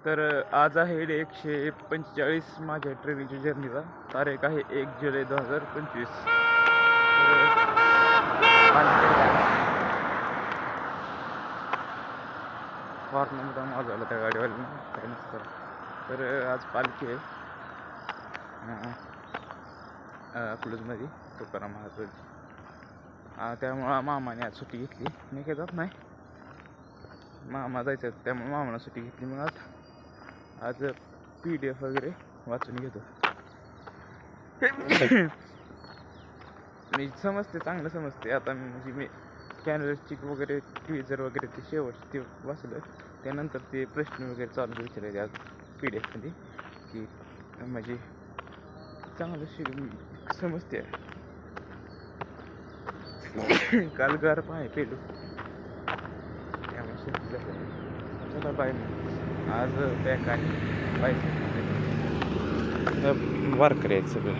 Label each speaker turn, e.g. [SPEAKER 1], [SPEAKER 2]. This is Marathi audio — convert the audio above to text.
[SPEAKER 1] तर आज आहे 145 माझ्या ट्रेनिंगच्या जर्नीचा. तारीख आहे 1 जुलै 2025. हॉर्न मुद्दा वाजवला त्या गाडीवाल्यानं, काय नसतं. तर आज पालखी आहे अकलूजमध्ये तुकाराम महाराजांची. त्यामुळं मामाने आज सुट्टी घेतली. मी काय जात नाही, मामा जायचं त्यामुळे मामानं सुट्टी घेतली. मग आज PDF वगैरे वाचून घेतो. मी समजते, चांगलं समजते. आता म्हणजे मी कॅनरची वगैरे ट्विझर वगैरे ते शेवट ते वाचलं, त्यानंतर ते प्रश्न वगैरे चालू विचारायचे आज PDF मध्ये, की म्हणजे चांगलं समजते. काल गार पाय पेलो त्यामुळे चला बाय. आज बॅक आणि बाय वारकरी आहेत सगळं.